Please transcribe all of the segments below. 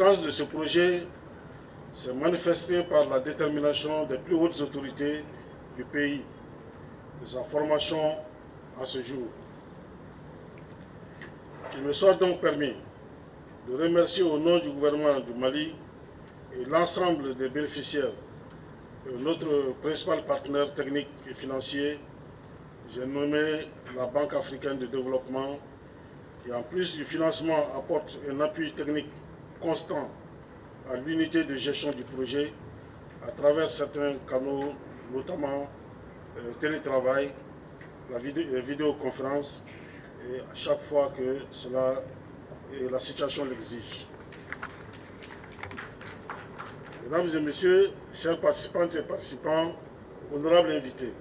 l'importance de ce projet s'est manifestée par la détermination des plus hautes autorités du pays de sa formation à ce jour. Qu'il me soit donc permis de remercier au nom du gouvernement du Mali et l'ensemble des bénéficiaires, notre principal partenaire technique et financier, j'ai nommé la Banque africaine de développement, qui en plus du financement apporte un appui technique constant à l'unité de gestion du projet à travers certains canaux, notamment le télétravail, les vidéoconférences, et à chaque fois que la situation l'exige. Mesdames et messieurs, chers participantes et participants, honorables invités,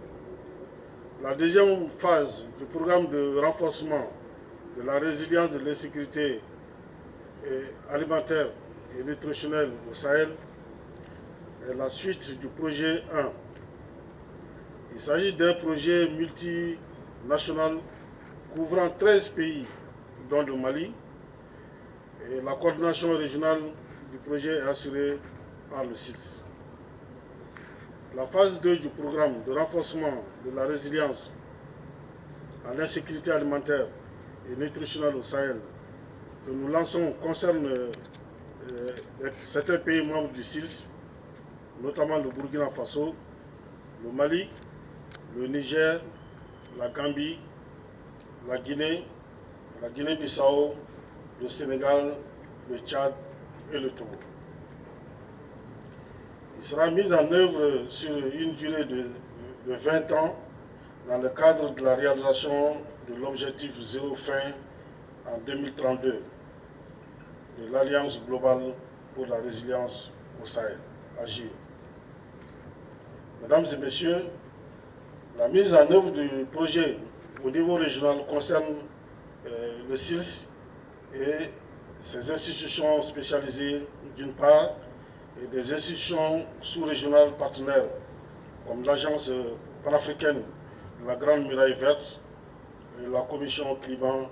la deuxième phase du programme de renforcement de la résilience de l'insécurité alimentaire et nutritionnelle au Sahel est la suite du projet 1. Il s'agit d'un projet multinational couvrant 13 pays, dont le Mali, et la coordination régionale du projet est assurée par le SILS. La phase 2 du programme de renforcement de la résilience à l'insécurité alimentaire et nutritionnelle au Sahel que nous lançons concerne certains pays membres du SILS, notamment le Burkina Faso, le Mali, le Niger, la Gambie, la Guinée-Bissau, le Sénégal, le Tchad et le Togo. Il sera mis en œuvre sur une durée de 20 ans dans le cadre de la réalisation de l'objectif zéro faim en 2032 de l'Alliance globale pour la résilience au Sahel, AGIR. Mesdames et messieurs, la mise en œuvre du projet au niveau régional concerne le SILS et ses institutions spécialisées d'une part, et des institutions sous-régionales partenaires comme l'Agence panafricaine de la Grande Muraille Verte et la Commission climat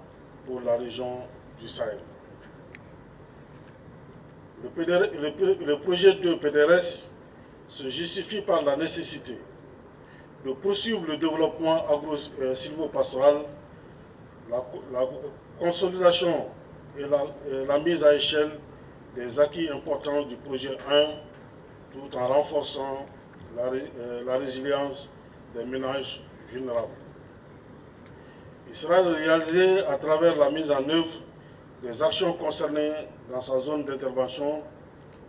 pour la région du Sahel. Le projet de PDRS se justifie par la nécessité de poursuivre le développement agro-silvopastoral, la consolidation et la mise à échelle des acquis importants du projet 1, tout en renforçant la résilience des ménages vulnérables. Il sera réalisé à travers la mise en œuvre des actions concernées dans sa zone d'intervention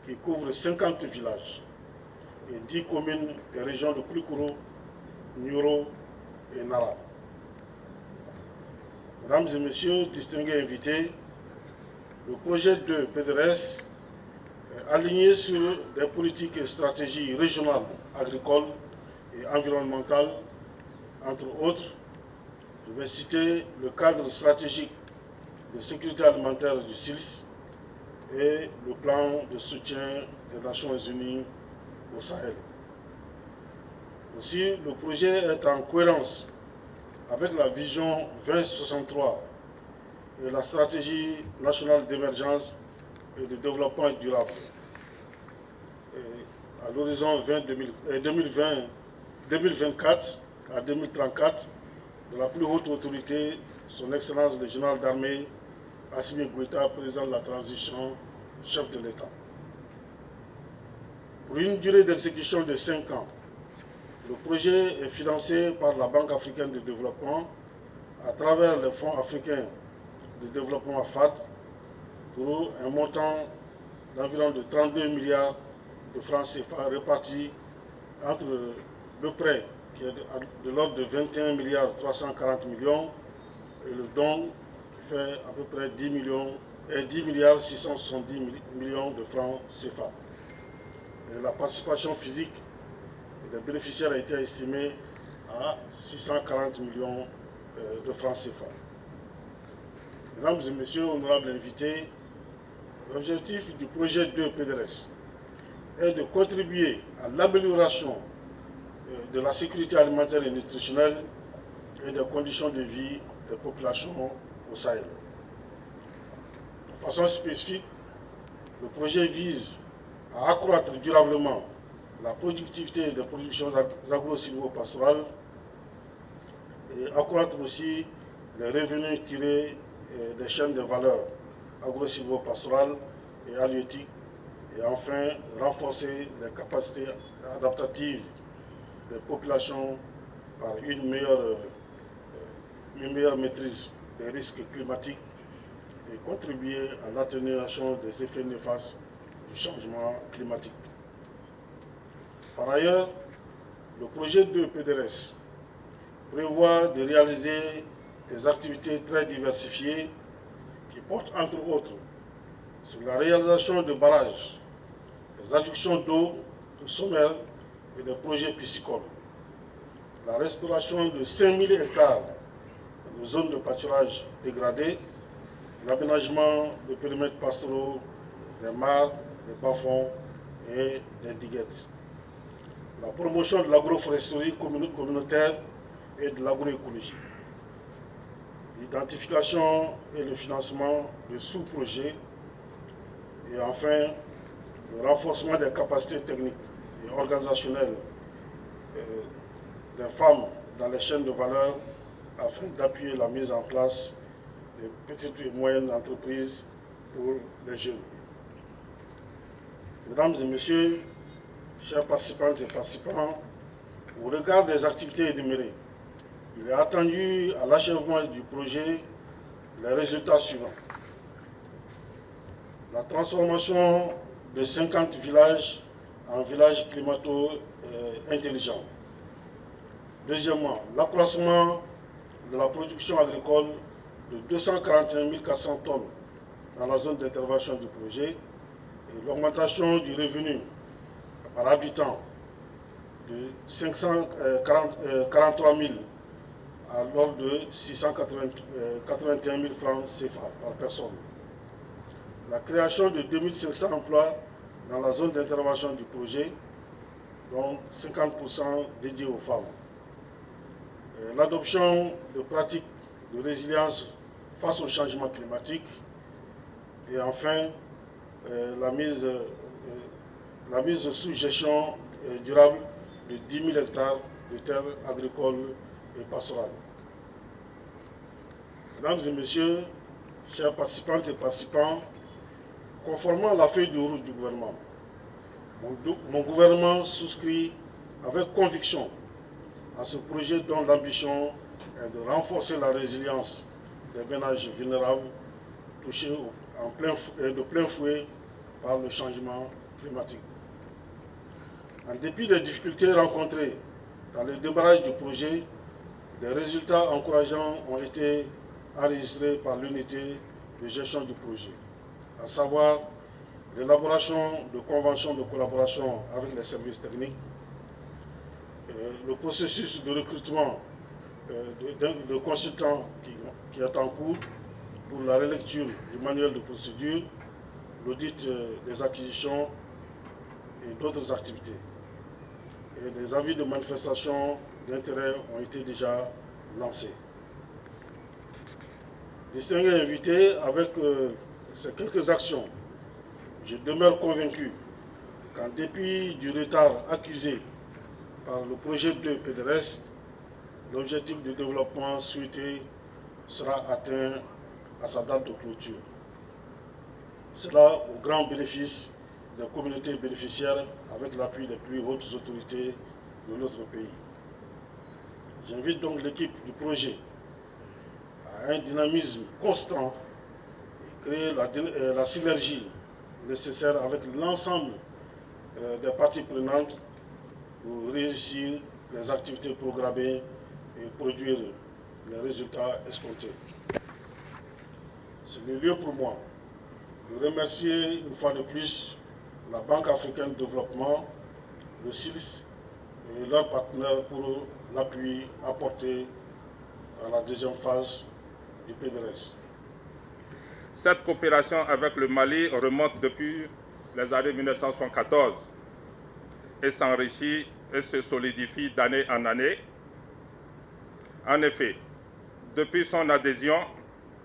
qui couvre 50 villages et 10 communes des régions de Koulikoro, Nioro et Nara. Mesdames et messieurs, distingués invités, le projet de PDRS est aligné sur des politiques et stratégies régionales, agricoles et environnementales, entre autres. Je vais citer le cadre stratégique de sécurité alimentaire du SILS et le plan de soutien des Nations Unies au Sahel. Aussi, le projet est en cohérence avec la vision 2063 et la stratégie nationale d'émergence et de développement durable à l'horizon 2024 à 2034 de la plus haute autorité, son Excellence le général d'armée Assimi Goïta, président de la transition, chef de l'État. Pour une durée d'exécution de 5 ans, le projet est financé par la Banque africaine de développement à travers le Fonds africain de développement FAD pour un montant d'environ de 32 milliards de francs CFA répartis entre le prêt qui est de l'ordre de 21 milliards 340 millions et le don qui fait à peu près 10 milliards 670 millions de francs CFA. Et la participation physique des bénéficiaires a été estimée à 640 millions de francs CFA. Mesdames et messieurs, honorables invités, l'objectif du projet 2 PDRS est de contribuer à l'amélioration de la sécurité alimentaire et nutritionnelle et des conditions de vie des populations au Sahel. De façon spécifique, Le projet vise à accroître durablement la productivité des productions agro-silvopastorales et accroître aussi les revenus tirés des chaînes de valeur agro-silvopastorales et halieutiques, et enfin renforcer les capacités adaptatives des populations par une meilleure maîtrise des risques climatiques et contribuer à l'atténuation des effets néfastes du changement climatique. Par ailleurs, le projet de PDRS prévoit de réaliser des activités très diversifiées qui portent entre autres sur la réalisation de barrages, des adductions d'eau, de sommaires et des projets piscicoles, la restauration de 5000 hectares de zones de pâturage dégradées, l'aménagement de périmètres pastoraux, des mares, des bas-fonds et des diguettes, la promotion de l'agroforesterie communautaire et de l'agroécologie, l'identification et le financement de sous-projets et enfin le renforcement des capacités techniques et organisationnelles des femmes dans les chaînes de valeur afin d'appuyer la mise en place des petites et moyennes entreprises pour les jeunes. Mesdames et messieurs, chers participantes et participants, au regard des activités énumérées, il est attendu à l'achèvement du projet les résultats suivants. La transformation de 50 villages en villages climato-intelligents. Deuxièmement, l'accroissement de la production agricole de 241 400 tonnes dans la zone d'intervention du projet et l'augmentation du revenu par habitant de 543 000 à l'ordre de 681 000 francs CFA par personne. La création de 2500 emplois dans la zone d'intervention du projet, dont 50% dédiés aux femmes. L'adoption de pratiques de résilience face au changement climatique et enfin la mise sous gestion durable de 10 000 hectares de terres agricoles et pastorales. Mesdames et messieurs, chers participantes et participants, conformément à la feuille de route du gouvernement, mon gouvernement souscrit avec conviction à ce projet dont l'ambition est de renforcer la résilience des ménages vulnérables touchés de plein fouet par le changement climatique. En dépit des difficultés rencontrées dans le démarrage du projet, des résultats encourageants ont été enregistrés par l'unité de gestion du projet, à savoir l'élaboration de conventions de collaboration avec les services techniques, le processus de recrutement de consultants qui est en cours pour la relecture du manuel de procédure, l'audit des acquisitions et d'autres activités. Et des avis de manifestation d'intérêt ont été déjà lancés. Distingués invités, avec ces quelques actions, je demeure convaincu qu'en dépit du retard accusé par le projet de PDRS, l'objectif de développement souhaité sera atteint à sa date de clôture. Cela au grand bénéfice des communautés bénéficiaires avec l'appui des plus hautes autorités de notre pays. J'invite donc l'équipe du projet à un dynamisme constant et créer la synergie nécessaire avec l'ensemble des parties prenantes pour réussir les activités programmées et produire les résultats escomptés. C'est le lieu pour moi de remercier une fois de plus la Banque africaine de développement, le CILS et leurs partenaires pour l'appui apporté à la deuxième phase du PDRS. Cette coopération avec le Mali remonte depuis les années 1974 et s'enrichit et se solidifie d'année en année. En effet, depuis son adhésion,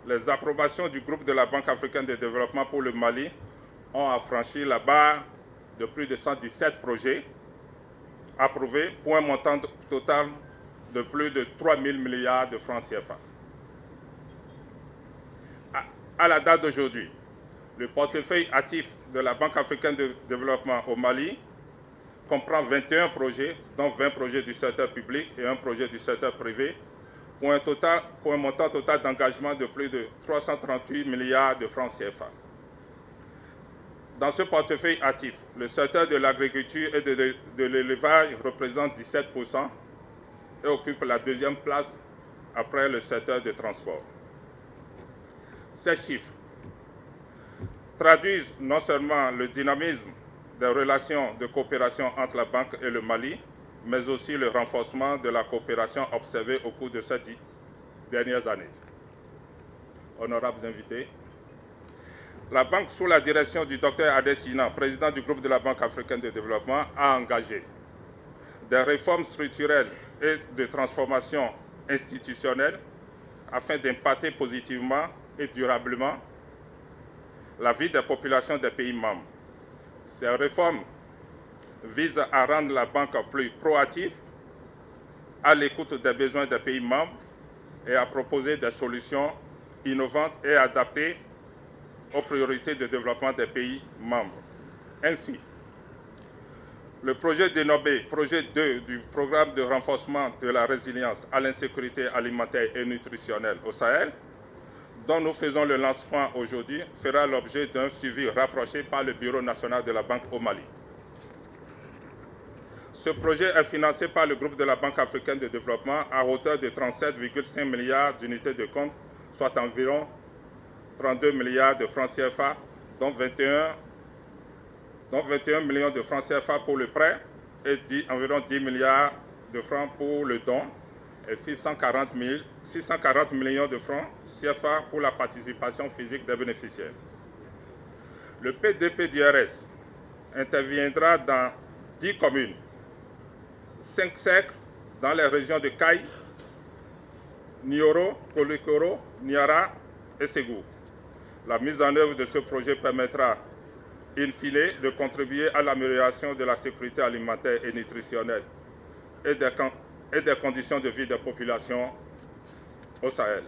les approbations du groupe de la Banque africaine de développement pour le Mali ont affranchi la barre de plus de 117 projets approuvés pour un montant total de plus de 3 000 milliards de francs CFA. À la date d'aujourd'hui, le portefeuille actif de la Banque africaine de développement au Mali comprend 21 projets, dont 20 projets du secteur public et un projet du secteur privé, pour un montant total d'engagement de plus de 338 milliards de francs CFA. Dans ce portefeuille actif, le secteur de l'agriculture et de l'élevage représente 17% et occupe la deuxième place après le secteur des transports. Ces chiffres traduisent non seulement le dynamisme des relations de coopération entre la Banque et le Mali, mais aussi le renforcement de la coopération observée au cours de ces 10 dernières années. Honorables invités, la Banque, sous la direction du Dr Adé Sina, président du groupe de la Banque africaine de développement, a engagé des réformes structurelles et de transformation institutionnelle afin d'impacter positivement et durablement la vie des populations des pays membres. Ces réformes visent à rendre la Banque plus proactive, à l'écoute des besoins des pays membres et à proposer des solutions innovantes et adaptées aux priorités de développement des pays membres. Ainsi, le projet dénommé Projet 2 du programme de renforcement de la résilience à l'insécurité alimentaire et nutritionnelle au Sahel, dont nous faisons le lancement aujourd'hui, fera l'objet d'un suivi rapproché par le Bureau national de la Banque au Mali. Ce projet est financé par le groupe de la Banque africaine de développement à hauteur de 37,5 milliards d'unités de compte, soit environ 32 milliards de francs CFA, dont 21 millions de francs CFA pour le prêt et environ 10 milliards de francs pour le don et 640 millions de francs CFA pour la participation physique des bénéficiaires. Le PDP-DRS interviendra dans 10 communes, 5 cercles dans les régions de Caille, Nioro, Kolikoro, Niara et Ségou. La mise en œuvre de ce projet permettra, in fine, de contribuer à l'amélioration de la sécurité alimentaire et nutritionnelle et des conditions de vie des populations au Sahel.